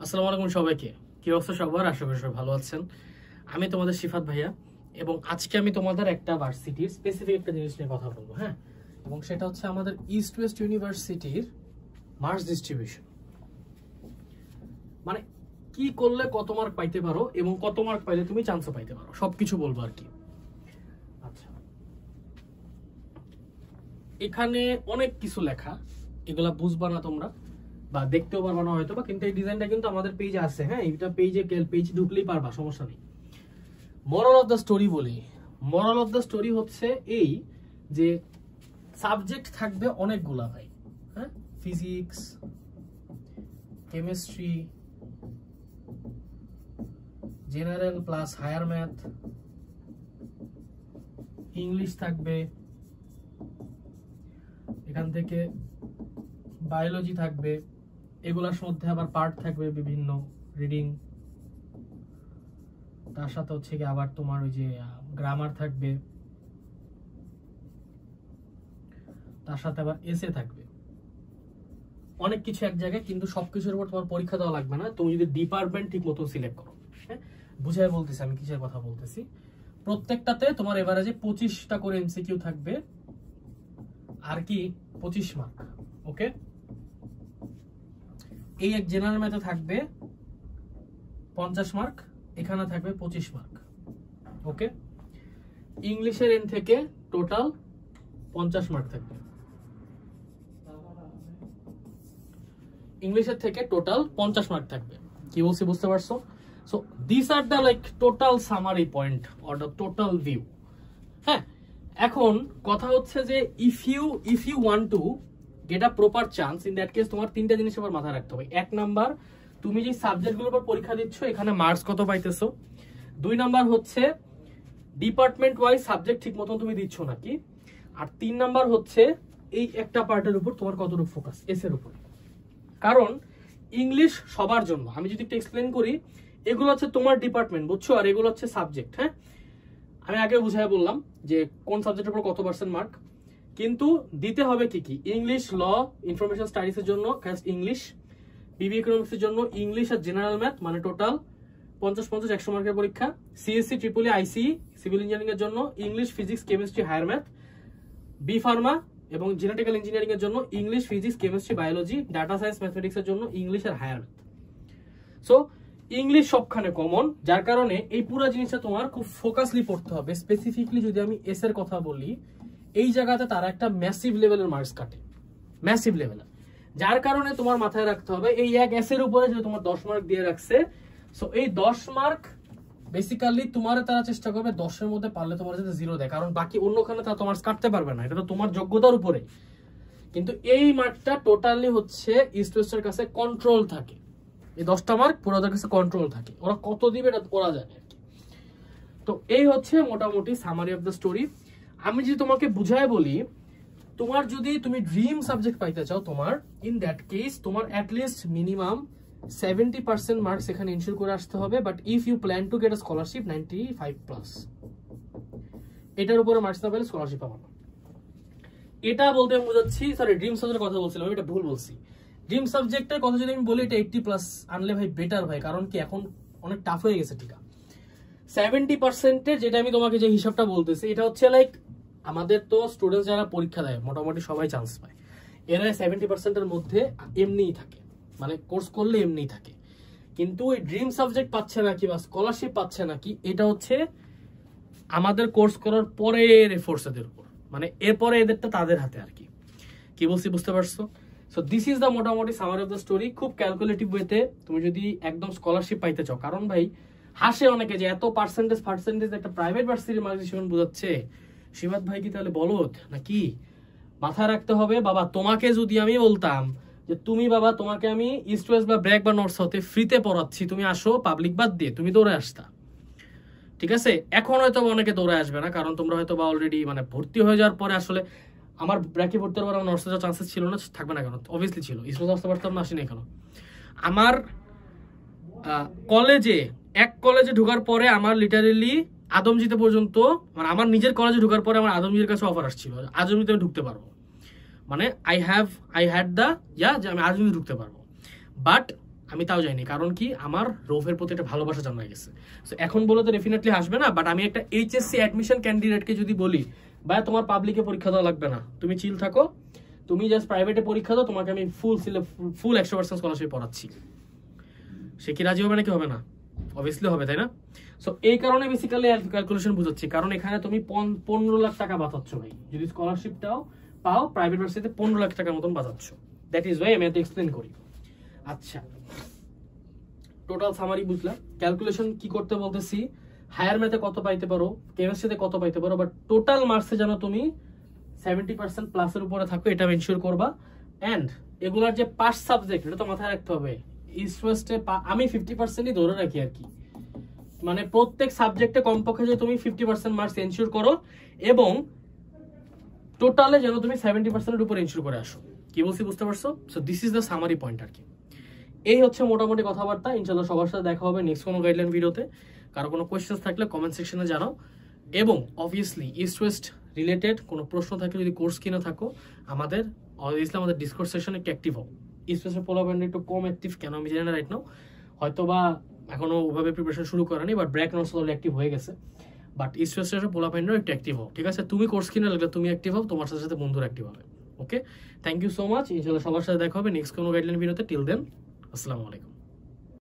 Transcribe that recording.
আসসালামু আলাইকুম সবাইকে। কি অবস্থা সবার? আশা করি সবাই ভালো আছেন। আমি তোমাদের শিফাত ভাইয়া এবং আজকে আমি তোমাদের একটা ভার্সিটির স্পেসিফিক একটা জিনিস নিয়ে কথা বলবো। হ্যাঁ, এবং সেটা হচ্ছে আমাদের ইস্ট ওয়েস্ট ইউনিভার্সিটির মার্কস ডিস্ট্রিবিউশন। মানে কি করলে কত মার্ক পাইতে পারো এবং কত মার্ক পাইলে তুমি চান্সও পাইতে পারো, সবকিছু বলবো আর কি। আচ্ছা, এখানে অনেক কিছু লেখা, এগুলা বুঝবা না তোমরা বা দেখতেও পারবা না হয়তো বা, কিন্তু এই ডিজাইনটা কিন্তু আমাদের পেজে আছে। হ্যাঁ, এইটা পেজে ঢুকলেই পারবা, সমস্যা নেই। মোরাল অফ দ্য স্টোরি বলি। মোরাল অফ দ্য স্টোরি হচ্ছে এই যে সাবজেক্ট থাকবে অনেকগুলা ভাই। হ্যাঁ, physics, chemistry, general plus higher math, English থাকবে, এখান থেকে বায়োলজি থাকবে, এগুলার মধ্যে আবার পার্ট থাকবে বিভিন্ন রিডিং, তার সাথে হচ্ছে কি আবার তোমার ওই যে গ্রামার থাকবে, তার সাথে আবার এসে থাকবে, অনেক কিছু এক জায়গায়। কিন্তু সবকিছুর উপর তোমার পরীক্ষা দেওয়া লাগবে না, তুমি যদি ডিপার্টমেন্ট ঠিক মতো সিলেক্ট করো। হ্যাঁ, বুঝাই বলতেছি আমি কিসের কথা বলতেছি। প্রত্যেকটাতে তোমার এভারেজে 25টা করে এমসিকিউ থাকবে আর কি 25 মার্ক। ওকে, এই এক জেনারেল ম্যাথে থাকবে 50 মার্ক, এখানে থাকবে 25 মার্ক। ওকে, ইংলিশের এন থেকে টোটাল 50 মার্ক থাকবে, ইংলিশের থেকে টোটাল 50 মার্ক থাকবে। কি বলছি বুঝতে পারছো? So this are the like total summary point or the total view. হ্যাঁ, এখন কথা হচ্ছে যে if you want to get a proper chance, in that case তোমার তিনটা জিনিস আবার মাথায় রাখতে হবে। এক নাম্বার, তুমি যে সাবজেক্টগুলোর উপর পরীক্ষা দিচ্ছ এখানে মার্কস কত পাইতেছো। দুই নাম্বার হচ্ছে ডিপার্টমেন্ট ওয়াইজ সাবজেক্ট ঠিক মতন তুমি দিচ্ছ নাকি। আর তিন নাম্বার হচ্ছে এই একটা পার্টের উপর তোমার কতটুকু ফোকাস, এসের উপর। কারণ ইংলিশ সবার জন্য, আমি যদি একটু এক্সপ্লেন করি, এগুলো হচ্ছে তোমার ডিপার্টমেন্ট, বুঝছো, আর এগুলো হচ্ছে সাবজেক্ট। হ্যাঁ, আমি আগে বুঝাই বললাম যে কোন সাবজেক্টের উপর কত পার্সেন্ট মার্ক, কিন্তু দিতে হবে কি কি। ইংলিশ, ল, ইনফরমেশন স্টাডিজ এর জন্য ইংলিশ, বিবি ইকোনমিক্স এর জন্য ইংলিশ আর জেনারেল ম্যাথ, মানে টোটাল 50-50 100 মার্কের পরীক্ষা। CSC, triple E, IC, civil engineering এর জন্য English, physics, chemistry, higher math. B pharma এবং জেনেটিক্যাল ইঞ্জিনিয়ারিং এর জন্য English, physics, chemistry, biology. Data science, mathematics এর জন্য ইংলিশ আর হায়ার ম্যাথ। সো ইংলিশ সবখানে কমন, যার কারণে এই পুরো জিনিসটা তোমার খুব ফোকাসলি পড়তে হবে। স্পেসিফিকলি যদি আমি এস এর কথা বলি, এই জায়গাতে তারা একটা ম্যাসিভ লেভেলের মার্কস কাটে, ম্যাসিভ লেভেলের, যার কারণে তোমার মাথায় রাখতে হবে এই এক এস এর উপরে যে তোমার 10 মার্ক দিয়ে রাখছে। সো এই 10 মার্ক বেসিক্যালি তোমার তারা চেষ্টা করবে 10-এর মধ্যে পারলে তোমার যাতে 0 দেয়, কারণ বাকি অন্যখানে তারা তোমার কাটতে পারবে না, এটা তো তোমার যোগ্যতার উপরে। কিন্তু এই মার্কটা টোটালি হচ্ছে ইস্ট ওয়েস্টের কাছে কন্ট্রোল থাকে, এই 10টা মার্ক পুরো ওদের কাছে কন্ট্রোল থাকে, ওরা কত দিবে এটা ওরা জানে আর কি। তো এই হচ্ছে মোটামুটি সামারি অফ দ্য স্টোরি। আমি যদি তোমাকে বুঝায় বলি, তোমার যদি তুমি ড্রিম সাবজেক্ট পাইতে চাও তোমার, ইন দ্যাট কেস তোমার অ্যাটলিস্ট মিনিমাম 70% মার্কস এখানে ইনশিওর করে আসতে হবে। But if you plan to get a scholarship 95+, এটার উপরে মার্কস না পেলে স্কলারশিপ পাবো না। এটা বলতে আমি বোঝাচ্ছি, সরি ড্রিম সাবজেক্টের কথা বলছিলাম, এটা ভুল বলছি। ড্রিম সাবজেক্টের কথা যদি আমি বলি, এটা 80+ আনলে ভাই বেটার ভাই, কারণ কি এখন অনেক টাফ হয়ে গেছে। ঠিক আছে, 70%-এর যেটা আমি তোমাকে যে হিসাবটা বলতেছি, এটা হচ্ছে লাইক আমাদের তো স্টুডেন্টস যারা পরীক্ষা দেয় মোটামুটি সবাই চান্স পায়, এরা 70%-এর মধ্যে এমনিই থাকে, মানে কোর্স করলে এমনিই থাকে। কিন্তু ওই ড্রিম সাবজেক্ট পাচ্ছে নাকি বা স্কলারশিপ পাচ্ছে নাকি, এটা হচ্ছে আমাদের কোর্স করার পরের এফোর্টসদের উপর, মানে এরপরে এদেরটা তাদের হাতে আর কি। কি বলছি বুঝতে পারছো? সো দিস ইজ দ্য মোটামুটি সামারি অফ দ্য স্টোরি। খুব ক্যালকুলেটিভ ওয়েতে তুমি যদি একদম স্কলারশিপ পাইতে চাও, কারণ ভাই হাসে অনেকে যে এত পার্সেন্টেজ একটা প্রাইভেট ভার্সিটির মার্কস বোঝাচ্ছে, শিবাত ভাই কি তাহলে বলদ নাকি? মাথায় রাখতে হবে বাবা, তোমাকে যদি আমি বলতাম যে তুমি বাবা তোমাকে আমি ইস্ট ওয়েস্ট বা ব্র্যাক বা নর্থ সাউথে ফ্রিতে পড়াচ্ছি, তুমি আসো পাবলিক বাদ দিয়ে, তুমি দৌড়ে আসতা। ঠিক আছে, এখন হয়তো অনেকে দৌড়ে আসবে না, কারণ তোমরা হয়তো বা অলরেডি মানে ভর্তি হয়ে যাওয়ার পরে, আসলে আমার ব্র্যাকে ভর্তি হওয়ার পর আমার নর্থে যাওয়ার চান্সেস ছিল না, থাকবে না কেন? অবভিয়াসলি ছিল, ইস্ট ওয়েস্ট আসতে পারতাম না, আসিনি কেন? আমার কলেজে এক কলেজে ঢোকার পরে আমার লিটারেলি আদমজিতে পর্যন্ত, মানে আমার নিজের কলেজে ঢোকার পরে আমার আদমজির কাছে অফার আসছিল আদমজিতে আমি ঢুকতে পারবো, মানে আই হ্যাড দ্য যে আমি আদমজিতে ঢুকতে পারবো। বাট আমি তাও যাইনি, কারণ কি আমার রোফের প্রতি একটা ভালোবাসা জন্মায় গেছে। সো এখন বলে তো ডেফিনেটলি আসবে না, বাট আমি একটা এইচএসসি অ্যাডমিশন ক্যান্ডিডেটকে যদি বলি ভাই তোমার পাবলিকে পরীক্ষা দেওয়া লাগবে না, তুমি চিল থাকো, তুমি জাস্ট প্রাইভেটে পরীক্ষা দাও, তোমাকে আমি ফুল 100% স্কলারশিপ পড়াচ্ছি, সে কি রাজি হবে নাকি হবে না? অবভিয়াসলি হবে, তাই না? সো এই কারণে বেসিক্যালি ক্যালকুলেশন বুঝাচ্ছি, কারণ এখানে তুমি 15 লাখ টাকা বাঁচাচ্ছ ভাই, যদি স্কলারশিপটাও পাও প্রাইভেট ভার্সিটিতে 15 লাখ টাকার মতন বাঁচাচ্ছ। দ্যাট ইজ ওয়াই আমি এত এক্সপ্লেন করি। আচ্ছা, টোটাল সামারি বুঝলাম। ক্যালকুলেশন কি করতে বলতেছি, হায়ার ম্যাথে কত পাইতে পারো, কেমিস্ট্রিতে কত পাইতে পারো, বাট টোটাল মার্কসে যেন তুমি 70% প্লাসের উপরে থাকো, এটা এনশিওর করবা। এন্ড এগুলার যে পাস সাবজেক্ট, এটা তো মাথায় রাখতে হবে। ইস্ট ওয়েস্টে আমি 50%ই ধরে রাখি আর কি, মানে প্রত্যেক সাবজেক্টে কমপক্ষে যে তুমি 50% মার্কস এনশিওর করো, এবং টোটালে যেন তুমি 70%-এর উপর এনশিওর করে আসো। কি বলছি বুঝতে পারছো? So this is the summary point আর কি। এই হচ্ছে মোটামুটি কথাবার্তা। ইনশাআল্লাহ সবার সাথে দেখা হবে নেক্সট কোনো গাইডলাইন ভিডিওতে। কারো কোনো কোয়েশ্চেন্স থাকলে কমেন্ট সেকশনে জানাও, এবং অবভিয়াসলি ইস্ট ওয়েস্ট রিলেটেড কোনো প্রশ্ন থাকলে যদি কোর্স কিনে থাকো, আমাদের অবভিয়াসলি আমাদের ডিসকর্ড সেকশনে একটু অ্যাক্টিভ হও। ইস্ট ওয়েস্টের পোলার একটু কম অ্যাক্টিভ, কেন আমি জানি না রাইট নাও, হয়তো বা এখনো ওভাবে প্রিপারেশন শুরু করেনি, but BRAC notes already active হয়ে গেছে। বাট ইস্ট ওয়েস্টের পোলার একটু অ্যাক্টিভ হও, ঠিক আছে? তুমি কোর্স কিনে লাগলে তুমি অ্যাক্টিভ হও, তোমার সাথে সাথে বন্ধুরা অ্যাক্টিভ হবে। ওকে, থ্যাংক ইউ সো মাচ। ইনশাআল্লাহ সবার সাথে দেখা হবে নেক্সট কোনো গাইডলাইন ভিডিওতে। টিল দেন, আসসালামু আলাইকুম।